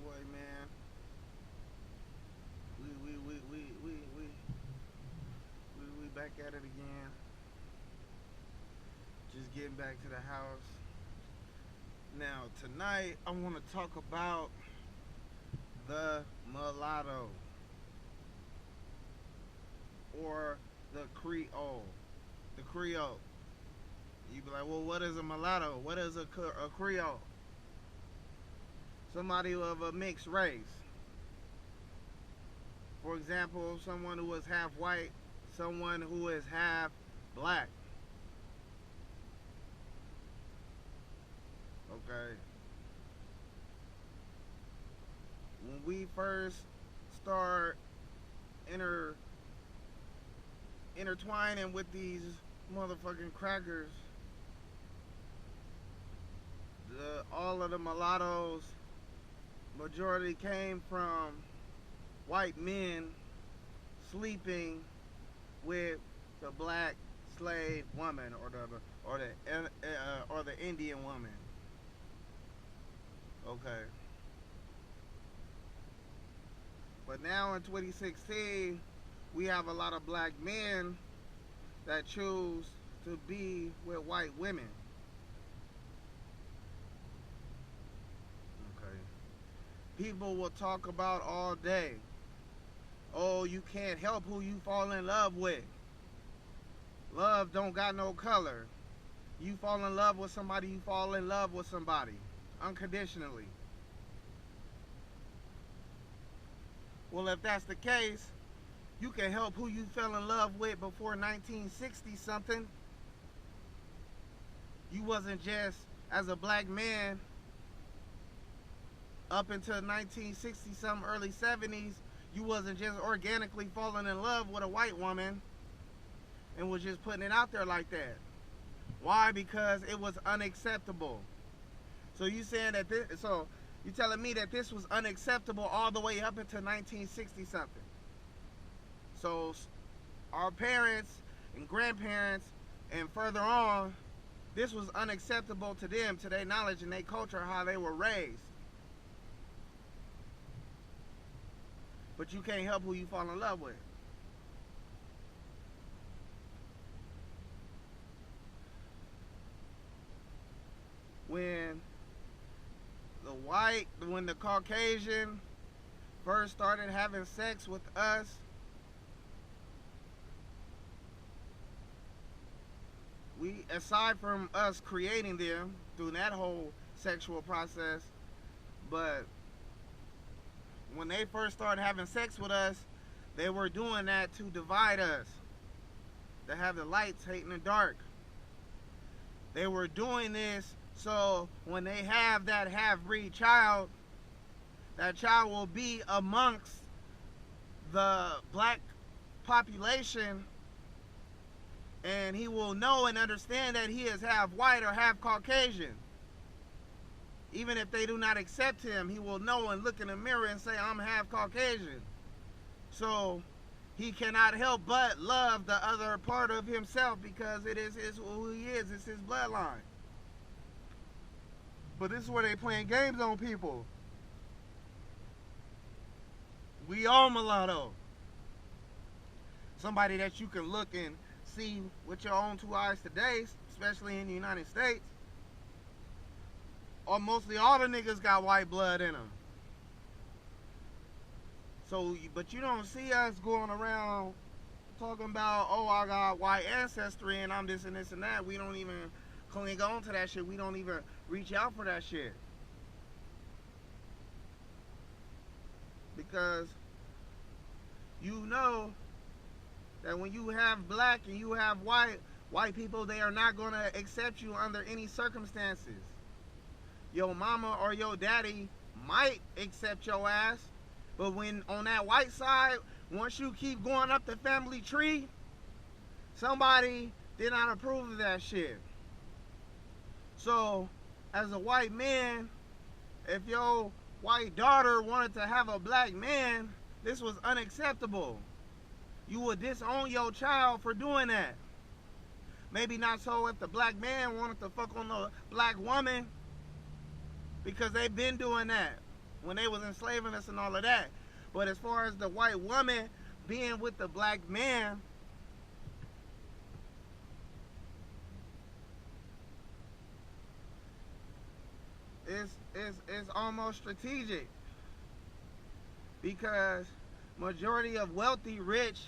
boy, man. We back at it again. Just getting back to the house. Now, tonight, I want to talk about the mulatto or the Creole. The Creole. You be like, well, what is a mulatto? What is a Creole? Somebody of a mixed race. For example, someone who is half white, someone who is half black. Okay. When we first start inter intertwining with these motherfucking crackers, all of the mulattoes majority came from white men sleeping with the black slave woman or the Indian woman. Okay. But now in 2016, we have a lot of black men that choose to be with white women. Okay. People will talk about all day. Oh, you can't help who you fall in love with. Love don't got no color. You fall in love with somebody, you fall in love with somebody. Unconditionally. Well, if that's the case, you can help who you fell in love with before 1960 something. You wasn't just, as a black man, up until 1960 some early 70s, you wasn't just organically falling in love with a white woman and was just putting it out there like that. Why? Because it was unacceptable. So you saying that you telling me that this was unacceptable all the way up until 1960 something. So our parents and grandparents and further on, this was unacceptable to them, to their knowledge and their culture, how they were raised. But you can't help who you fall in love with. When the Caucasian first started having sex with us, aside from us creating them through that whole sexual process, but when they first started having sex with us, they were doing that to divide us, to have the lights hating the dark. They were doing this so when they have that half-breed child, that child will be amongst the black population, and he will know and understand that he is half white or half Caucasian. Even if they do not accept him, he will know and look in the mirror and say, I'm half Caucasian. So he cannot help but love the other part of himself because it is who he is. It's his bloodline. But this is where they playing games on people. We all mulatto. Somebody that you can look and see with your own two eyes today, especially in the United States, or mostly all the niggas got white blood in them. So, but you don't see us going around talking about, oh, I got white ancestry and I'm this and this and that. We don't even cling on to that shit. We don't even reach out for that shit. Because you know that when you have black and you have white people, they are not going to accept you under any circumstances. Your mama or your daddy might accept your ass, but when on that white side, once you keep going up the family tree, somebody did not approve of that shit. So, as a white man, if your white daughter wanted to have a black man, this was unacceptable. You would disown your child for doing that. Maybe not so if the black man wanted to fuck on the black woman, because they've been doing that. when they was enslaving us and all of that. But as far as the white woman being with the black man, it's almost strategic, because majority of wealthy, rich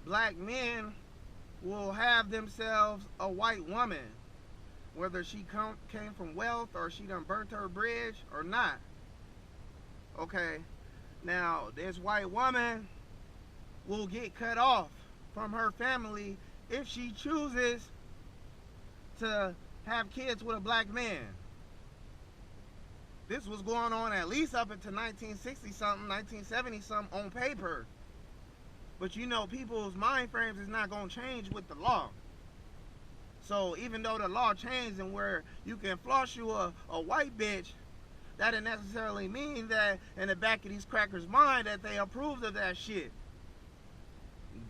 black men will have themselves a white woman, whether she came from wealth or she done burnt her bridge or not. Okay, now this white woman will get cut off from her family if she chooses to have kids with a black man. This was going on at least up until 1960 something, 1970 something on paper. But you know, people's mind frames is not going to change with the law. So even though the law changed and where you can floss you a white bitch, that didn't necessarily mean that in the back of these crackers' mind that they approved of that shit.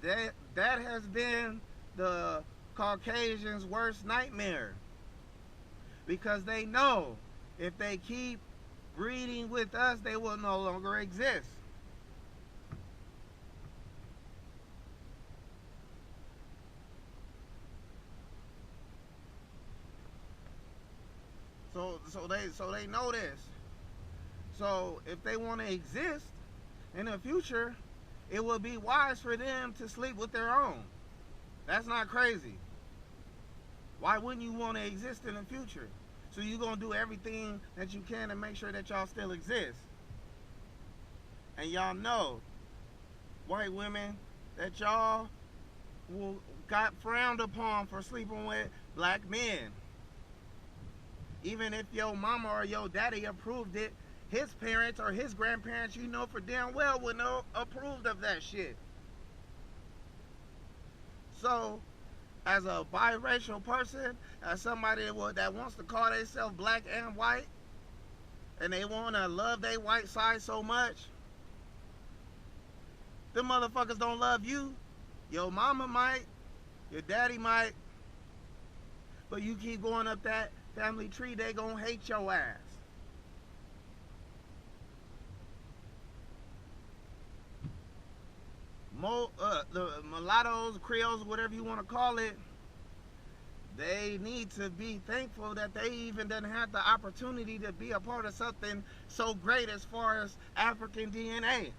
That has been the Caucasians' worst nightmare, because they know if they keep breeding with us, they will no longer exist. So they know this. So if they want to exist in the future, it would be wise for them to sleep with their own. That's not crazy. Why wouldn't you want to exist in the future? So you're going to do everything that you can to make sure that y'all still exist. And y'all know, white women, that y'all got frowned upon for sleeping with black men. Even if your mama or your daddy approved it, his parents or his grandparents, you know for damn well, would know approved of that shit. So, as a biracial person, as somebody that wants to call themselves black and white, and they want to love their white side so much, them motherfuckers don't love you. Your mama might, your daddy might, but you keep going up that family tree, they gonna hate your ass. The mulattoes, Creoles, whatever you want to call it, they need to be thankful that they even didn't have the opportunity to be a part of something so great as far as African DNA.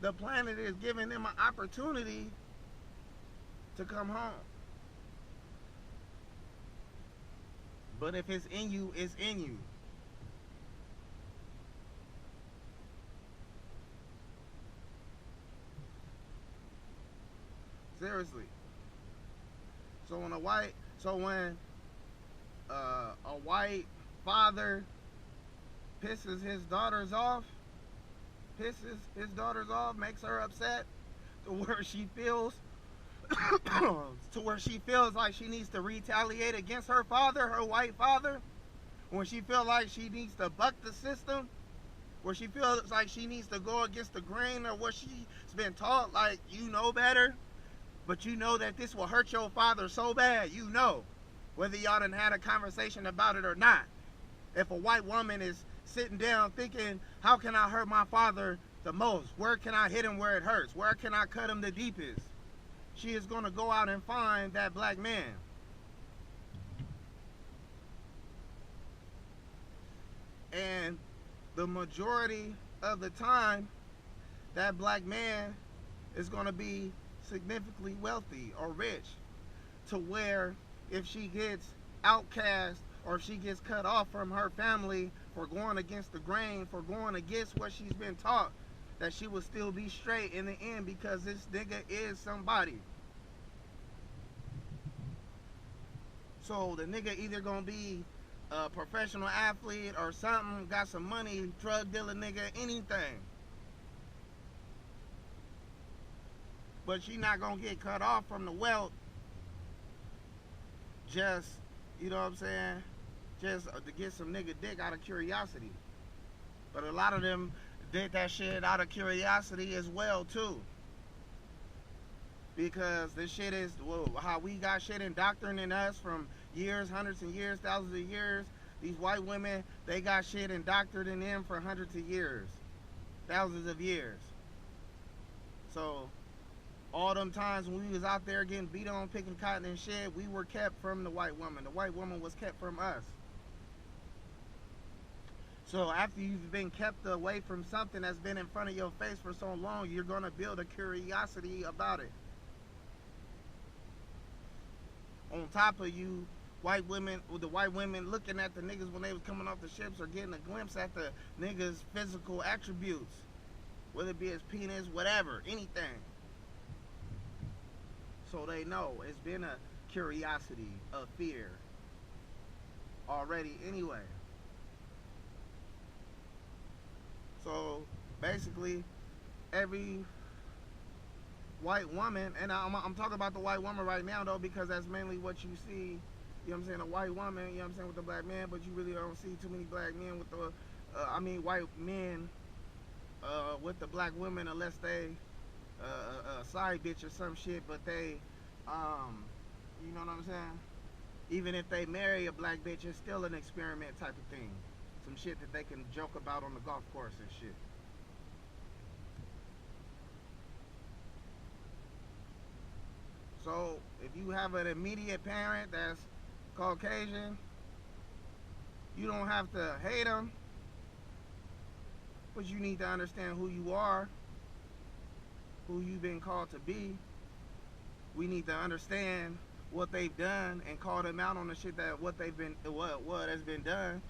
The planet is giving them an opportunity to come home. But if it's in you, it's in you. Seriously. So when a white father pisses his daughters off, makes her upset to where she feels like she needs to retaliate against her father, her white father, when she feels like she needs to buck the system, where she feels like she needs to go against the grain or what she's been taught, like, you know better, but you know that this will hurt your father so bad, you know, whether y'all done had a conversation about it or not. If a white woman is sitting down thinking, how can I hurt my father the most? Where can I hit him where it hurts? Where can I cut him the deepest? She is going to go out and find that black man. And the majority of the time, that black man is going to be significantly wealthy or rich, to where if she gets outcast or if she gets cut off from her family for going against the grain, for going against what she's been taught, that she will still be straight in the end, because this nigga is somebody. So the nigga either gonna be a professional athlete or something, got some money, drug dealer nigga, anything. But she not gonna get cut off from the wealth just, you know what I'm saying, just to get some nigga dick out of curiosity. But a lot of them did that shit out of curiosity as well too. Because this shit is, well, how we got shit indoctrinated in us from years, hundreds of years, thousands of years. These white women, they got shit indoctrinated in them for hundreds of years, thousands of years. So all them times when we was out there getting beat on, picking cotton and shit, we were kept from the white woman. The white woman was kept from us. So after you've been kept away from something that's been in front of your face for so long, you're going to build a curiosity about it. On top of you, white women, with the white women looking at the niggas when they was coming off the ships or getting a glimpse at the niggas' physical attributes, whether it be his penis, whatever, anything. So they know it's been a curiosity, a fear already anyway. So basically, every white woman, and I'm talking about the white woman right now though, because that's mainly what you see. You know what I'm saying? A white woman, you know what I'm saying, with the black man, but you really don't see too many black men with the, white men with the black women unless they a side bitch or some shit. But they, you know what I'm saying? Even if they marry a black bitch, it's still an experiment type of thing. Some shit that they can joke about on the golf course and shit. So if you have an immediate parent that's Caucasian, you don't have to hate them, but you need to understand who you are, who you've been called to be. We need to understand what they've done and call them out on the shit that what has been done.